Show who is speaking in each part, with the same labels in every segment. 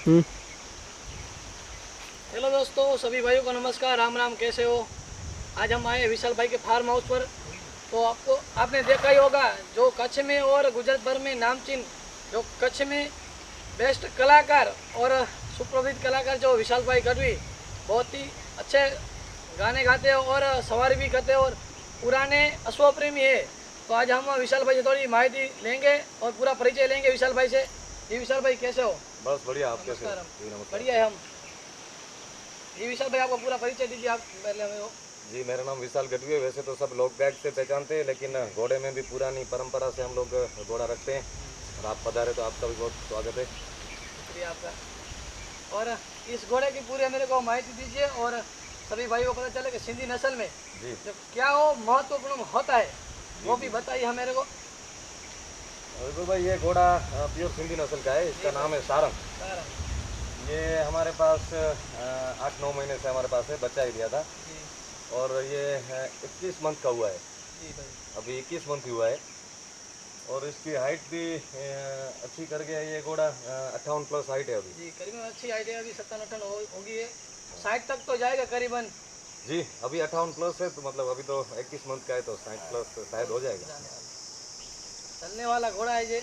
Speaker 1: Hello दोस्तों, सभी भाइयों को नमस्कार, राम राम। कैसे हो? आज हम आए विशाल भाई के फार्म हाउस पर। तो आपने देखा ही होगा, जो कच्छ में और गुजरात भर में नामचीन, जो कच्छ में बेस्ट कलाकार और सुप्रसिद्ध कलाकार जो विशाल भाई गढ़वी, बहुत ही अच्छे गाने गाते हैं और सवारी भी करते हैं और पुराने अश्व प्रेमी है। तो आज हम विशाल भाई से थोड़ी माहिती लेंगे और पूरा परिचय लेंगे विशाल भाई से। जी विशाल भाई, कैसे हो?
Speaker 2: बस बढ़िया, आप कैसे हो?
Speaker 1: नमस्कार, बढ़िया है हम। जी विशाल भाई, आपका पूरा परिचय दीजिए आप पहले हमें वो।
Speaker 2: जी, मेरा नाम विशाल गढ़वी है। वैसे तो सब लोग बैग से पहचानते हैं, लेकिन घोड़े में भी पुरानी परंपरा से हम लोग घोड़ा रखते हैं। और आप पधारे तो आपका भी बहुत स्वागत है।
Speaker 1: शुक्रिया आपका। और इस घोड़े की पूरी मेरे को माहिती दीजिए और सभी भाइयों को पता चले कि सिंधी नस्ल में
Speaker 2: जी
Speaker 1: जो क्या वो महत्वपूर्ण होता है वो भी बताइए हम मेरे को।
Speaker 2: तो भाई, ये घोड़ा प्योर सिंधी नस्ल का है। इसका नाम है सारंग। ये हमारे पास 8-9 महीने से हमारे पास है, बच्चा ही दिया था। और ये 21 मंथ का हुआ है।
Speaker 1: जी भाई,
Speaker 2: अभी 21 मंथ ही हुआ है। और इसकी हाइट भी अच्छी कर गया है। ये घोड़ा 58 प्लस हाइट है अभी।
Speaker 1: जी करीबन अच्छी आइडिया, अभी 57-58 होगी है, 60 तक तो जाएगा करीबन।
Speaker 2: जी, अभी 58 प्लस है, तो मतलब अभी तो 21 मंथ का है, तो 60 प्लस शायद हो जाएगा।
Speaker 1: चलने वाला घोड़ा है ये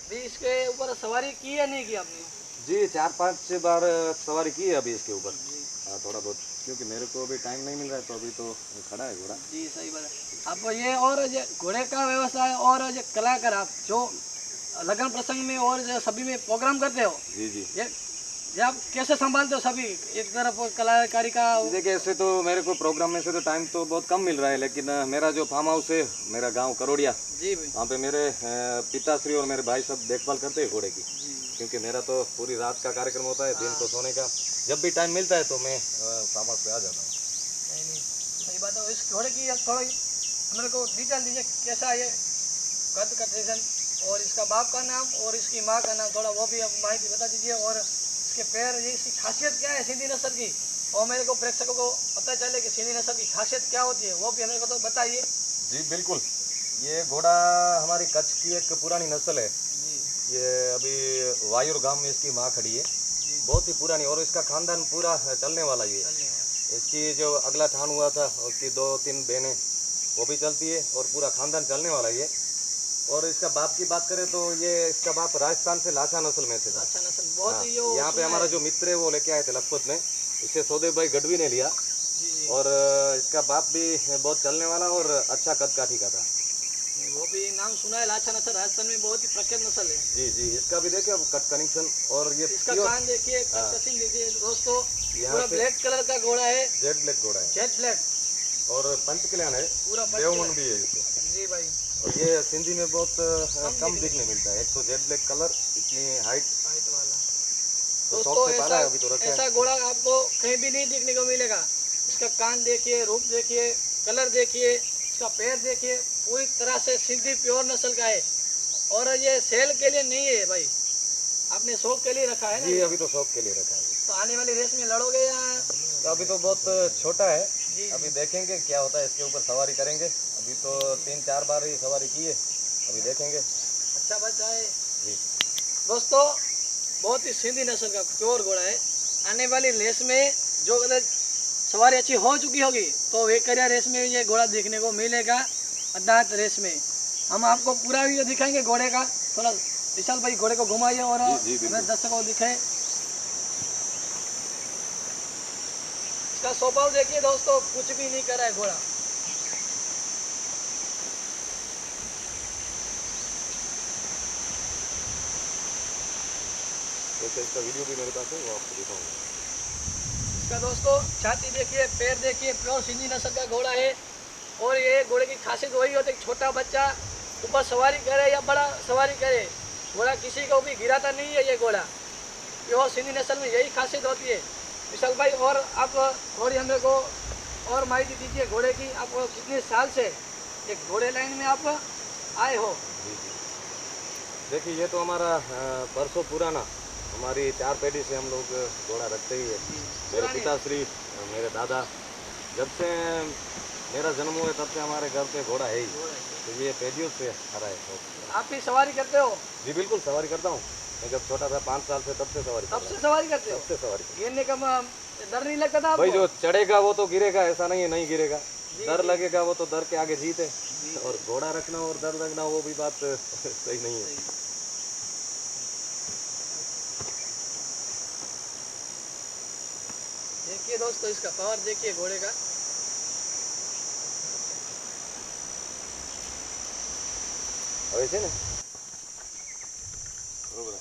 Speaker 1: भी। इसके ऊपर सवारी की या नहीं की आपने?
Speaker 2: जी, 4-5 बार सवारी की है अभी इसके ऊपर। थोड़ा बहुत, क्योंकि मेरे को अभी टाइम नहीं मिल रहा है, तो अभी तो खड़ा है घोड़ा।
Speaker 1: जी सही बात है। आप ये और ये घोड़े का व्यवसाय और ये कलाकार, आप जो लगन प्रसंग में और जो सभी में प्रोग्राम करते हो,
Speaker 2: जी जी,
Speaker 1: ये आप कैसे संभालते हो सभी एक तरफ कलाकारी का?
Speaker 2: देखिए, ऐसे तो मेरे को प्रोग्राम में से तो टाइम तो बहुत कम मिल रहा है, लेकिन मेरा जो फार्म हाउस है, मेरा गांव करोड़िया,
Speaker 1: जी भाई,
Speaker 2: वहाँ पे मेरे पिताश्री और मेरे भाई सब देखभाल करते हैं घोड़े की। क्योंकि मेरा तो पूरी रात का कार्यक्रम होता है, दिन तो सोने का। जब भी टाइम मिलता है तो मैं फार्म हाउस पे आ जाता हूँ।
Speaker 1: नहीं सही बात है। इस घोड़े की थोड़ा मेरे को डिटेल दीजिए, कैसा ये कद का डिजाइन और इसका बाप का नाम और इसकी माँ का नाम, थोड़ा वो भी आप माहिती बता दीजिए। और इसके पैर, ये इसकी खासियत क्या है सिंधी नस्ल की, और मेरे को प्रेक्षकों को पता चले कि सिंधी नस्ल की खासियत क्या होती है, वो भी मेरे को तो बताइए।
Speaker 2: जी बिल्कुल, ये घोड़ा हमारी कच्छ की एक पुरानी नस्ल है। ये अभी वायुर गांव में इसकी माँ खड़ी है, बहुत ही पुरानी, और इसका खानदान पूरा चलने वाला ही है। इसकी जो अगला ठान हुआ था, उसकी 2-3 बहनें वो भी चलती है, और पूरा खानदान चलने वाला ही है। और इसका बाप की बात करें तो ये इसका बाप राजस्थान से लाछा नस्ल में से था।
Speaker 1: अच्छा नस्ल, बहुत
Speaker 2: हाँ,
Speaker 1: ही
Speaker 2: यहाँ पे हमारा जो मित्र है वो लेके आए थे लखपत में, इसे सौदेव भाई गढ़वी ने लिया। और इसका बाप भी बहुत चलने वाला और अच्छा कद काठी का था।
Speaker 1: वो भी नाम सुना है, लाछा नस्ल राजस्थान में बहुत ही प्रख्यात नस्ल है।
Speaker 2: जी जी, इसका भी देखिए अब कट कनेक्शन, और ये
Speaker 1: इसका कान देखिए, कटिंग देखिए दोस्तों, पूरा ब्लैक कलर का घोड़ा है,
Speaker 2: जेट ब्लैक घोड़ा है,
Speaker 1: जेट ब्लैक,
Speaker 2: और पंच कल्याण है,
Speaker 1: पूरा
Speaker 2: देवमन भी है इसे।
Speaker 1: जी भाई,
Speaker 2: और ये सिंधी में बहुत कम दिखने मिलता है। एक तो जेट ब्लैक कलर, इतनी हाइट
Speaker 1: वाला।
Speaker 2: तो शौक से पाला है, अभी तो रखा है।
Speaker 1: ऐसा घोड़ा आपको कहीं भी नहीं देखने को मिलेगा। इसका कान देखिए, रूप देखिए, कलर देखिए, इसका पैर देखिए, पूरी तरह से सिंधी प्योर नस्ल का है। और ये सेल के लिए नहीं है भाई, आपने शौक के लिए रखा है ना?
Speaker 2: जी, अभी तो शौक के लिए रखा है।
Speaker 1: तो आने वाली रेस में लड़ोगे या?
Speaker 2: तो अभी तो बहुत छोटा है, अभी देखेंगे क्या होता है। इसके ऊपर सवारी करेंगे। अभी तो 3-4 बार ही सवारी की है, अभी देखेंगे।
Speaker 1: अच्छा बच्चा है
Speaker 2: जी
Speaker 1: दोस्तों, बहुत ही सिंधी नस्ल का प्योर घोड़ा है। आने वाली रेस में जो अगर सवारी अच्छी हो चुकी होगी तो वेकरिया रेस में ये घोड़ा देखने को मिलेगा। अदात रेस में हम आपको पूरा वीडियो दिखाएंगे घोड़े का। थोड़ा विशाल भाई घोड़े को घुमाइए और हमें दर्शकों को दिखाए। इसका स्वभाव देखिए दोस्तों, कुछ भी नहीं कर रहा है घोड़ा।
Speaker 2: इसका वीडियो भी मेरे पास है, वो आपको दिखाऊंगा।
Speaker 1: इसका दोस्तों छाती देखिए, पैर देखिए, प्योर सिंधी नस्ल का घोड़ा है। और ये घोड़े की खासियत वही होती है, छोटा बच्चा ऊपर सवारी करे या बड़ा सवारी करे, घोड़ा किसी को भी गिराता नहीं है। ये घोड़ा प्योर सिंधी नस्ल में यही खासियत होती है। विशाल भाई, और आप थोड़ी हमें को और माहिती दीजिए घोड़े की। आप कितने साल से एक घोड़े लाइन में आप आए हो?
Speaker 2: जी जी, देखिए, ये तो हमारा बरसों पुराना, हमारी 4 पीढ़ी से हम लोग घोड़ा रखते ही है। मेरे पिताश्री, मेरे दादा, जब से मेरा जन्म हुआ तब से हमारे घर पे घोड़ा है ही। तो ये पीढ़ियों से आ रहा है।
Speaker 1: आप भी सवारी करते हो?
Speaker 2: जी बिल्कुल, सवारी करता हूँ। मैं जब छोटा था 5 साल से, तब से सवारी कर
Speaker 1: तब से सवारी करते हो?
Speaker 2: तब से सवारी कर।
Speaker 1: गिरने का डर नहीं लगता था
Speaker 2: भाई
Speaker 1: आपको?
Speaker 2: जो चढ़ेगा वो तो गिरेगा, ऐसा नहीं है नहीं गिरेगा। डर लगेगा, वो तो डर के आगे जीत है। और घोड़ा रखना और डर लगना वो भी बात सही नहीं है।
Speaker 1: देखिए दोस्तों, इसका पावर देखिए घोड़े का।
Speaker 2: હવે છે ને બરોબર.